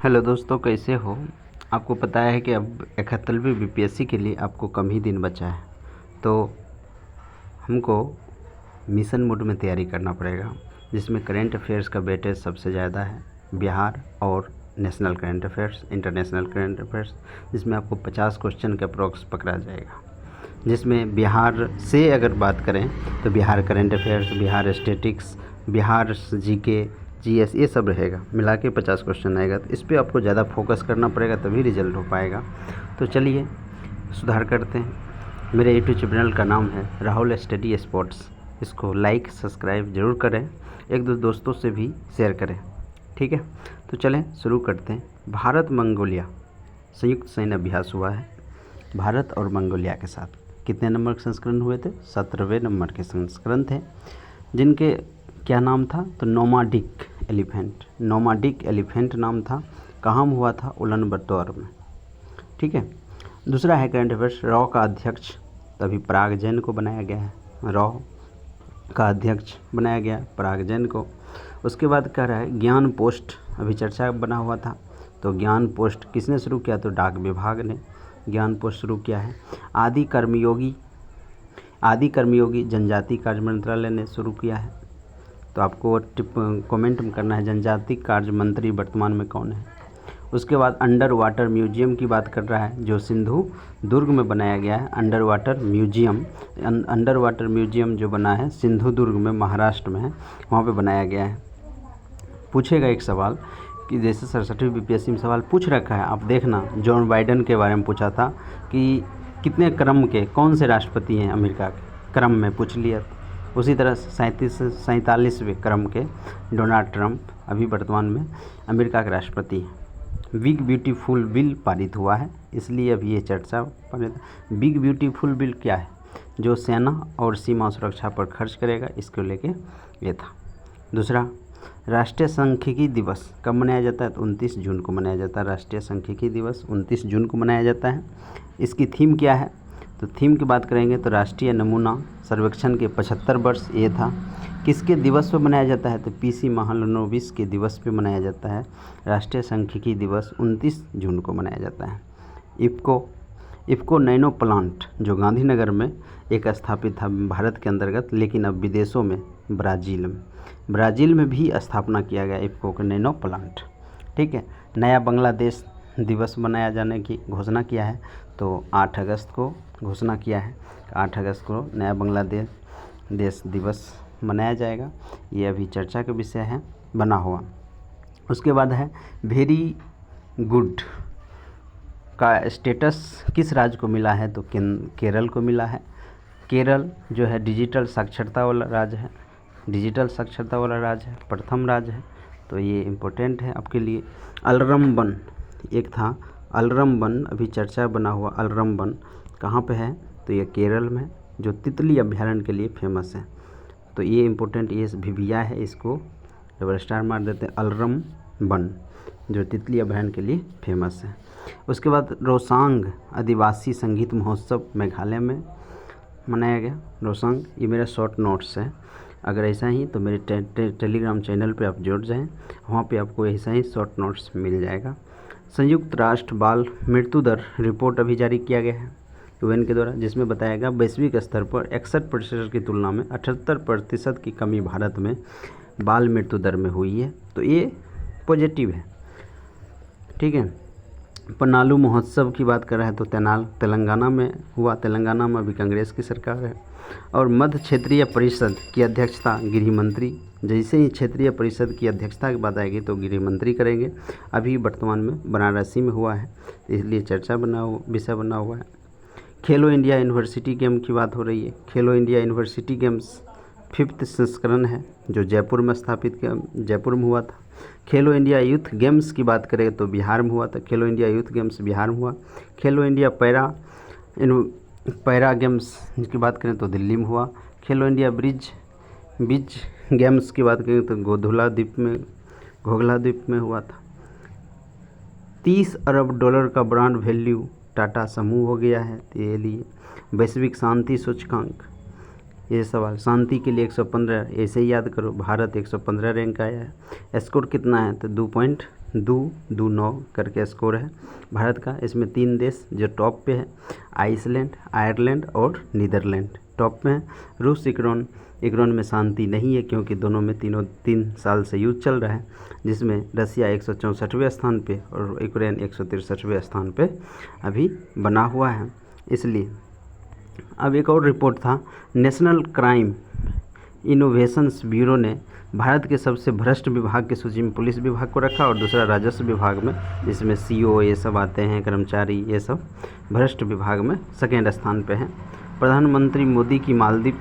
Hello दोस्तों, कैसे हो। आपको पता है कि अब 71वीं बीपीएससी के लिए आपको कम ही दिन बचा है, तो हमको मिशन मोड में तैयारी करना पड़ेगा, जिसमें करंट अफेयर्स का वेटेज सबसे ज़्यादा है, बिहार और national current affairs, international current affairs, जिसमें आपको 50 क्वेश्चन का अप्रॉक्स पकड़ा जाएगा। जिसमें बिहार से अगर बात करें तो Bihar current affairs, Bihar statics, Bihar GK, GS, ये सब रहेगा। मिला के 50 क्वेश्चन आएगा, तो इस पर आपको ज़्यादा फोकस करना पड़ेगा, तभी रिजल्ट हो पाएगा। तो चलिए सुधार करते हैं। मेरे यूट्यूब चैनल का नाम है राहुल स्टडी स्पॉट्स। इसको लाइक सब्सक्राइब ज़रूर करें, एक दो दोस्तों से भी शेयर करें, ठीक है। तो चलें शुरू करते हैं। भारत मंगोलिया संयुक्त सैन्य अभ्यास हुआ है भारत और मंगोलिया के साथ। कितने नंबर के संस्करण हुए थे? 17वें नंबर के संस्करण थे, जिनके क्या नाम था? तो नोमाडिक एलिफेंट नाम था। कहाँ हुआ था? उलानबटोर में, ठीक है। दूसरा है करंट अफेयर्स, रॉ का अध्यक्ष तभी पराग जैन को बनाया गया है। रॉ का अध्यक्ष बनाया गया पराग जैन को। उसके बाद कह रहा है ज्ञान पोस्ट, अभी चर्चा बना हुआ था, तो ज्ञान पोस्ट किसने शुरू किया? तो डाक विभाग ने ज्ञान पोस्ट शुरू किया है। आदि कर्मयोगी जनजाति कार्य मंत्रालय ने शुरू किया है। तो आपको कमेंट में करना है जनजाति कार्य मंत्री वर्तमान में कौन है। उसके बाद अंडर वाटर म्यूजियम की बात कर रहा है, जो सिंधु दुर्ग में बनाया गया है। अंडर वाटर म्यूजियम जो बना है सिंधु दुर्ग में, महाराष्ट्र में है, वहाँ पे बनाया गया है। पूछेगा एक सवाल कि जैसे 67वीं बीपीएससी में सवाल पूछ रखा है, आप देखना। जॉन बाइडेन के बारे में पूछा था कि कितने क्रम के कौन से राष्ट्रपति हैं अमेरिका के, क्रम में पूछ लिया। उसी तरह 47वें क्रम के डोनाल्ड ट्रंप अभी वर्तमान में अमेरिका के राष्ट्रपति हैं। बिग ब्यूटीफुल बिल पारित हुआ है, इसलिए अभी ये चर्चा पर। बिग ब्यूटीफुल बिल क्या है? जो सेना और सीमा सुरक्षा पर खर्च करेगा, इसको लेके ये था। दूसरा, राष्ट्रीय सांख्यिकी दिवस कब मनाया जाता है? तो 29 जून को मनाया जाता है। राष्ट्रीय सांख्यिकी दिवस 29 जून को मनाया जाता है। इसकी थीम क्या है? तो थीम की बात करेंगे तो राष्ट्रीय नमूना सर्वेक्षण के 75 वर्ष ये था। किसके दिवस पर मनाया जाता है? तो पीसी महालनोबिस के दिवस पे मनाया जाता है। राष्ट्रीय सांख्यिकी दिवस 29 जून को मनाया जाता है। इफ़को नैनो प्लांट जो गांधीनगर में एक स्थापित था भारत के अंतर्गत, लेकिन अब विदेशों में ब्राज़ील में भी स्थापना किया गया इफ़को का नैनो प्लांट, ठीक है। नया बांग्लादेश दिवस मनाया जाने की घोषणा किया है, तो 8 अगस्त को घोषणा किया है। 8 अगस्त को नया बांग्लादेश दिवस मनाया जाएगा। ये अभी चर्चा का विषय है बना हुआ। उसके बाद है वेरी गुड का स्टेटस किस राज्य को मिला है? तो केरल को मिला है। केरल जो है डिजिटल साक्षरता वाला राज्य है, प्रथम राज्य है, तो ये इम्पोर्टेंट है आपके लिए। अलरमबन एक था, अलरमबन अभी चर्चा बना हुआ। अलरमबन कहाँ पे है? तो ये केरल में, जो तितली अभ्यारण्य के लिए फेमस है। तो ये इम्पोर्टेंट, ये भिविया है, इसको डबल स्टार मार देते हैं। अलरमबन जो तितली अभ्यारण्य के लिए फेमस है। उसके बाद रोसांग आदिवासी संगीत महोत्सव मेघालय में मनाया गया। रोसांग, ये मेरा शॉर्ट नोट्स है। अगर ऐसा ही तो मेरे टेलीग्राम चैनल पे आप जुड़ जाएं, वहाँ पे आपको ऐसा ही शॉर्ट नोट्स मिल जाएगा। संयुक्त राष्ट्र बाल मृत्यु दर रिपोर्ट अभी जारी किया गया है यूएन के द्वारा, जिसमें बताया गया वैश्विक स्तर पर 61% की तुलना में 78% की कमी भारत में बाल मृत्यु दर में हुई है। तो ये पॉजिटिव है, ठीक है। पनालू महोत्सव की बात कर रहे हैं तो तेलंगाना में हुआ। तेलंगाना में अभी कांग्रेस की सरकार है। और मध्य क्षेत्रीय परिषद की अध्यक्षता गृह मंत्री, जैसे ही क्षेत्रीय परिषद की अध्यक्षता की बात आएगी तो गृह मंत्री करेंगे। अभी वर्तमान में बनारसी में हुआ है, इसलिए विषय बना हुआ है। खेलो इंडिया यूनिवर्सिटी गेम की बात हो रही है। खेलो इंडिया यूनिवर्सिटी गेम्स 5th संस्करण है, जो जयपुर में हुआ था। खेलो इंडिया यूथ गेम्स की बात करें तो बिहार में हुआ था। खेलो इंडिया यूथ गेम्स बिहार में हुआ। खेलो इंडिया पैरा गेम्स की बात करें तो दिल्ली में हुआ। खेलो इंडिया ब्रिज गेम्स की बात करें तो घोघला द्वीप में हुआ था। 30 अरब डॉलर का ब्रांड वैल्यू टाटा समूह हो गया है। तो ये लिए वैश्विक शांति सूचकांक, ये सवाल। शांति के लिए 115, ऐसे ही याद करो, भारत 115 रैंक आया है। स्कोर कितना है तो 2.229 करके स्कोर है भारत का। इसमें 3 देश जो टॉप पे है, आइसलैंड, आयरलैंड और नीदरलैंड टॉप में है। रूस, यूक्रेन में शांति नहीं है क्योंकि दोनों में 3 साल से युद्ध चल रहा है, जिसमें रसिया 164वें स्थान पे और यूक्रेन 163वें स्थान पे अभी बना हुआ है, इसलिए। अब एक और रिपोर्ट था, नेशनल क्राइम इनोवेशंस ब्यूरो ने भारत के सबसे भ्रष्ट विभाग की सूची में पुलिस विभाग को रखा और दूसरा राजस्व विभाग में, जिसमें सीओ ये सब आते हैं, कर्मचारी, ये सब भ्रष्ट विभाग में सेकेंड स्थान पे हैं। प्रधानमंत्री मोदी की मालदीव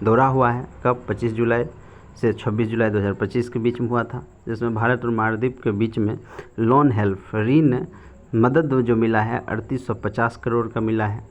दौरा हुआ है, कब? 25 जुलाई से 26 जुलाई 2025 के बीच में हुआ था, जिसमें भारत और मालदीव के बीच में लोन हेल्प ऋण मदद जो मिला है 3850 करोड़ का मिला है।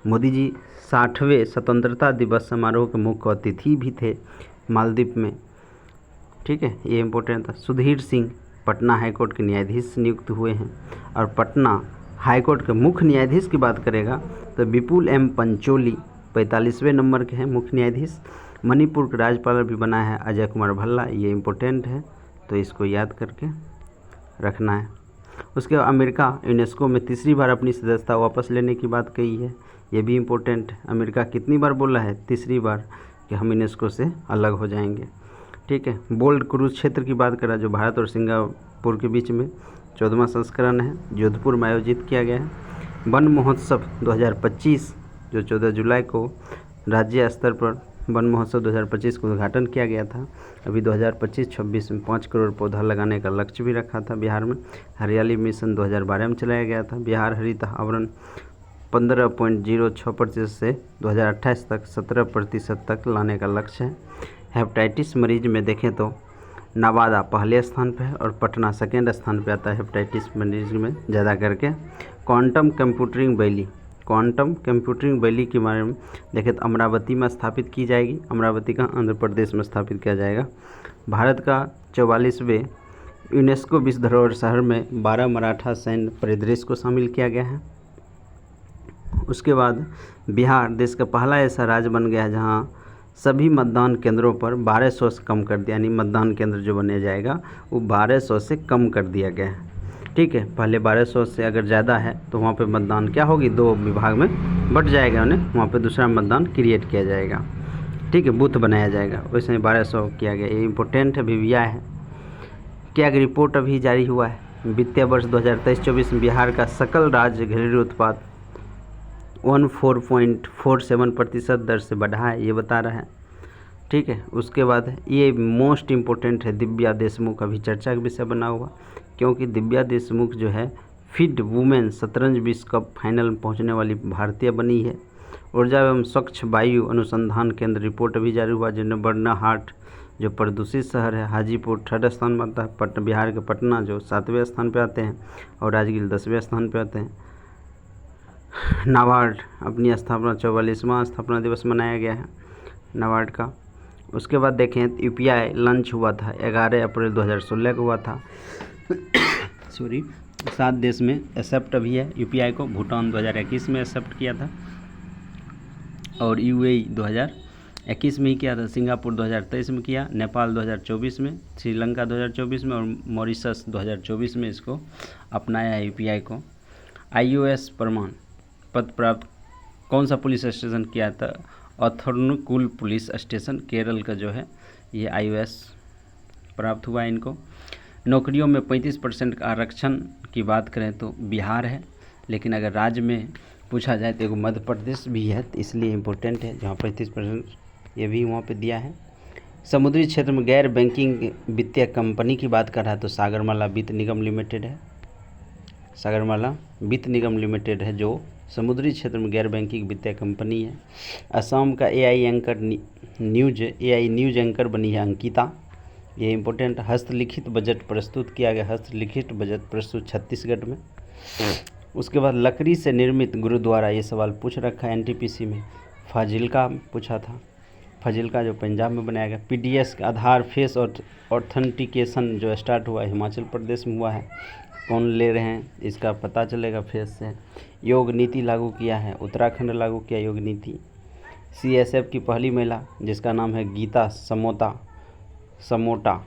मोदी जी 60वें स्वतंत्रता दिवस समारोह के मुख्य अतिथि भी थे मालदीव में, ठीक है, ये इम्पोर्टेंट था। सुधीर सिंह पटना हाईकोर्ट के न्यायाधीश नियुक्त हुए हैं, और पटना हाईकोर्ट के मुख्य न्यायाधीश की बात करेगा तो विपुल एम पंचोली 45वें नंबर के हैं मुख्य न्यायाधीश। मणिपुर के राज्यपाल भी बना है अजय कुमार भल्ला, ये इम्पोर्टेंट है, तो इसको याद करके रखना है। उसके बाद अमेरिका यूनेस्को में तीसरी बार अपनी सदस्यता वापस लेने की बात कही है, ये भी इम्पोर्टेंट है। अमेरिका कितनी बार बोला है? तीसरी बार, कि हम यूनेस्को से अलग हो जाएंगे, ठीक है। बोल्ड क्रूज क्षेत्र की बात करा, जो भारत और सिंगापुर के बीच में 14वां संस्करण है, जोधपुर में आयोजित किया गया है। वन महोत्सव 2025 जो 14 जुलाई को राज्य स्तर पर वन महोत्सव 2025 को उद्घाटन किया गया था। अभी 2025-26 में 5 करोड़ पौधा लगाने का लक्ष्य भी रखा था बिहार में। हरियाली मिशन 2012 में चलाया गया था। बिहार हरित आवरण 15.06% से 2028 तक 17% तक लाने का लक्ष्य है। हेपेटाइटिस मरीज में देखें तो नवादा पहले स्थान पे है और पटना सेकेंड स्थान पे आता है हेपेटाइटिस मरीज में ज़्यादा करके। क्वांटम कंप्यूटिंग वैली के बारे में देखें तो अमरावती में स्थापित की जाएगी। अमरावती का आंध्र प्रदेश में स्थापित किया जाएगा। भारत का 44वें यूनेस्को विश्व धरोहर शहर में 12 मराठा सैन्य परिदृश्य को शामिल किया गया है। उसके बाद बिहार देश का पहला ऐसा राज्य बन गया है जहां सभी मतदान केंद्रों पर 1200 से कम कर दिया, यानी मतदान केंद्र जो बने जाएगा वो 1200 से कम कर दिया गया है, ठीक है। पहले 1200 से अगर ज़्यादा है तो वहाँ पे मतदान क्या होगी, 2 विभाग में बट जाएगा, उन्हें वहाँ पे दूसरा मतदान क्रिएट किया जाएगा, ठीक है, बूथ बनाया जाएगा। वैसे 1200 किया गया, ये इम्पोर्टेंट है, अभी आया है। क्या रिपोर्ट अभी जारी हुआ है, वित्तीय वर्ष 2023-24 में बिहार का सकल राज्य घरेलू उत्पाद 14.47% दर से बढ़ा है, ये बता रहा है, ठीक है। उसके बाद ये मोस्ट इम्पोर्टेंट है, दिव्या देशमुख अभी चर्चा का विषय बना हुआ, क्योंकि दिव्या देशमुख जो है फिट वुमेन शतरंज विश्व कप फाइनल में पहुंचने वाली भारतीय बनी है। ऊर्जा एवं स्वच्छ वायु अनुसंधान केंद्र रिपोर्ट अभी जारी हुआ, जिनमें बर्नाहाट जो प्रदूषित शहर है, हाजीपुर 3rd स्थान पर आता है, बिहार के पटना जो 7वें स्थान पर आते हैं और राजगीर 10वें स्थान पर आते हैं। नाबार्ड अपनी स्थापना 44वां स्थापना दिवस मनाया गया है नाबार्ड का। उसके बाद देखें यूपीआई लॉन्च हुआ था 11 अप्रैल 2016 को हुआ था। सॉरी, 7 देश में एक्सेप्ट अभी है यूपीआई को। भूटान 2021 में एक्सेप्ट किया था और यूएई 2021 में ही किया था। सिंगापुर 2023 में किया, नेपाल 2024 में, श्रीलंका 2024 में और मॉरिशस 2024 में इसको अपनाया है यूपीआई को। iOS प्रमाण पत्र प्राप्त कौन सा पुलिस स्टेशन किया था? अथर्नुकुल पुलिस स्टेशन केरल का जो है ये iOS प्राप्त हुआ है इनको। नौकरियों में 35% का आरक्षण की बात करें तो बिहार है, लेकिन अगर राज्य में पूछा जाए तो मध्य प्रदेश भी है, तो इसलिए इम्पोर्टेंट है जहाँ 35% ये भी वहाँ पे दिया है। समुद्री क्षेत्र में गैर बैंकिंग वित्तीय कंपनी की बात कर रहा है तो सागरमाला वित्त निगम लिमिटेड है। सागरमाला वित्त निगम लिमिटेड है जो समुद्री क्षेत्र में गैर बैंकिंग वित्तीय कंपनी है। असम का AI न्यूज एंकर बनी है अंकिता, ये इम्पोर्टेंट। हस्तलिखित बजट प्रस्तुत किया गया, हस्तलिखित बजट प्रस्तुत छत्तीसगढ़ में। उसके बाद लकड़ी से निर्मित गुरुद्वारा, ये सवाल पूछ रखा है NTPC में। फाजिल्का पूछा था, फाजिल्का जो पंजाब में बनाया गया। PDS का आधार फेस और ऑथेंटिकेशन जो स्टार्ट हुआ है हिमाचल प्रदेश में हुआ है। कौन ले रहे हैं इसका पता चलेगा फेस से। योग नीति लागू किया है उत्तराखंड, लागू किया योग नीति। CSF की पहली महिला जिसका नाम है गीता समोटा,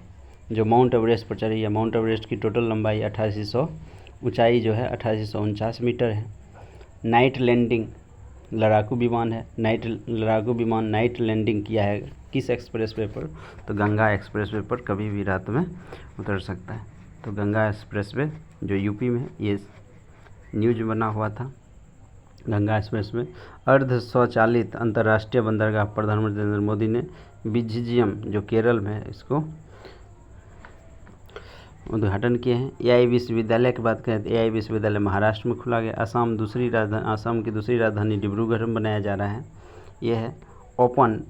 जो माउंट एवरेस्ट पर चढ़ी है। माउंट एवरेस्ट की टोटल लंबाई 8800, ऊंचाई जो है 8849 मीटर है। नाइट लैंडिंग लड़ाकू विमान है। लड़ाकू विमान नाइट लैंडिंग किया है किस एक्सप्रेसवे पर? तो गंगा एक्सप्रेसवे पर कभी भी रात में उतर सकता है। तो गंगा एक्सप्रेसवे जो यूपी में, ये न्यूज बना हुआ था। गंगा एक्सप्रेसवे अर्ध स्वचालित अंतर्राष्ट्रीय बंदरगाह प्रधानमंत्री नरेंद्र मोदी ने विझिजियम जो केरल में है इसको उद्घाटन किए हैं। AI विश्वविद्यालय की बात करें तो AI विश्वविद्यालय महाराष्ट्र में खुला गया। आसाम की दूसरी राजधानी डिब्रूगढ़ में बनाया जा रहा है। यह है ओपन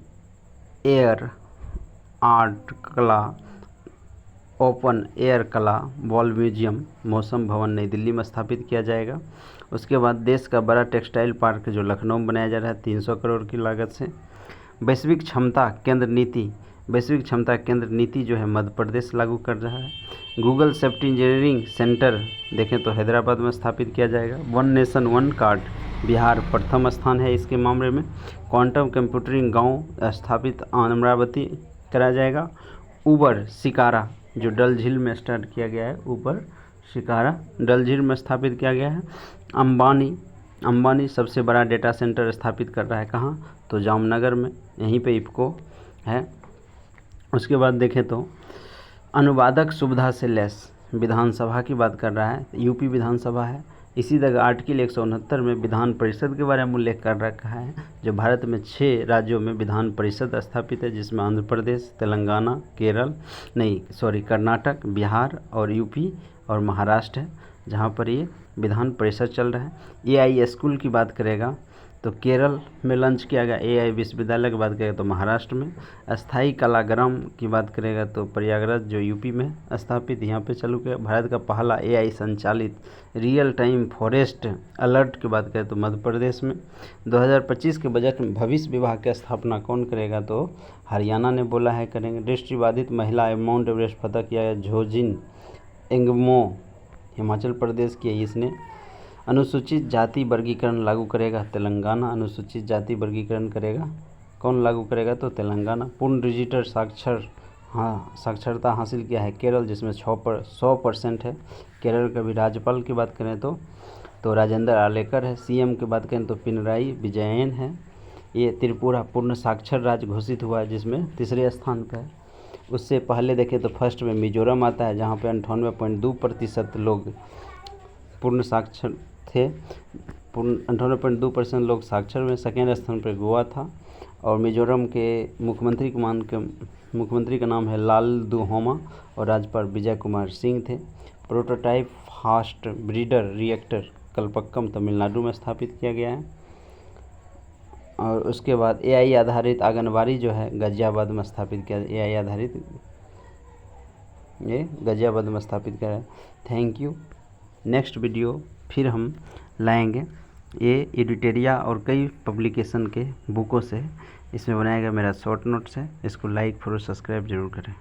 एयर कला बॉल म्यूजियम मौसम भवन नई दिल्ली में स्थापित किया जाएगा। उसके बाद देश का बड़ा टेक्सटाइल पार्क जो लखनऊ में बनाया जा रहा है 300 करोड़ की लागत से। वैश्विक क्षमता केंद्र नीति जो है मध्य प्रदेश लागू कर रहा है। गूगल सेफ्टी इंजीनियरिंग सेंटर देखें तो हैदराबाद में स्थापित किया जाएगा। One nation one card Bihar प्रथम स्थान है इसके मामले में। क्वांटम कंप्यूटिंग गांव स्थापित अमरावती कराया जाएगा। उबर शिकारा जो डल झील में स्टार्ट किया गया है, ऊपर शिकारा डल झील में स्थापित किया गया है। अंबानी सबसे बड़ा डेटा सेंटर स्थापित कर रहा है। कहाँ? तो जामनगर में, यहीं पे इफको है। उसके बाद देखें तो अनुवादक सुविधा से लैस विधानसभा की बात कर रहा है। यूपी विधानसभा है। इसी तरह आर्टिकल 169 में विधान परिषद के बारे में उल्लेख कर रखा है, जो भारत में 6 राज्यों में विधान परिषद स्थापित है, जिसमें आंध्र प्रदेश, तेलंगाना, कर्नाटक, बिहार और यूपी और महाराष्ट्र है, जहाँ पर ये विधान परिषद चल रहा है। AI स्कूल की बात करेगा तो केरल में लॉन्च किया गया। AI विश्वविद्यालय की बात करेगा तो महाराष्ट्र में। अस्थाई कलाग्राम की बात करेगा तो प्रयागराज जो यूपी में स्थापित, यहाँ पे चालू किया। भारत का पहला AI संचालित रियल टाइम फॉरेस्ट अलर्ट की बात करें तो मध्य प्रदेश में। 2025 के बजट में भविष्य विभाग की स्थापना कौन करेगा? तो हरियाणा ने बोला है करेंगे। दृष्टिबाधित महिला माउंट एवरेस्ट फतह किया है झोजिन एंगमो हिमाचल प्रदेश की है। इसने अनुसूचित जाति वर्गीकरण लागू करेगा तेलंगाना। अनुसूचित जाति वर्गीकरण करेगा कौन लागू करेगा? तो तेलंगाना। पूर्ण डिजिटल साक्षरता हासिल किया है केरल, जिसमें 100% है। केरल के भी राज्यपाल की बात करें तो राजेंद्र आलेकर है। CM की बात करें तो पिनराई विजयन है। ये त्रिपुरा पूर्ण साक्षर राज्य घोषित हुआ है, जिसमें 3रे स्थान पर है। उससे पहले देखें तो फर्स्ट में मिजोरम आता है, जहाँ पे 98.2% लोग पूर्ण साक्षर थे। 98.2% लोग साक्षर में। सेकेंड स्थान पर गोवा था। और मिजोरम के मुख्यमंत्री का नाम है लालदुहोमा और राज्यपाल विजय कुमार सिंह थे। Prototype fast breeder reactor Kalpakkam Tamil Nadu में स्थापित किया गया है। और उसके बाद AI आधारित आंगनबाड़ी जो है गाजियाबाद में स्थापित किया। AI आधारित ये गाजियाबाद में स्थापित किया है। Thank you. नेक्स्ट वीडियो फिर हम लाएंगे। ये एडिटेरिया और कई पब्लिकेशन के बुकों से इसमें बनाया गया मेरा शॉर्ट नोट्स है। इसको लाइक फॉलो सब्सक्राइब जरूर करें।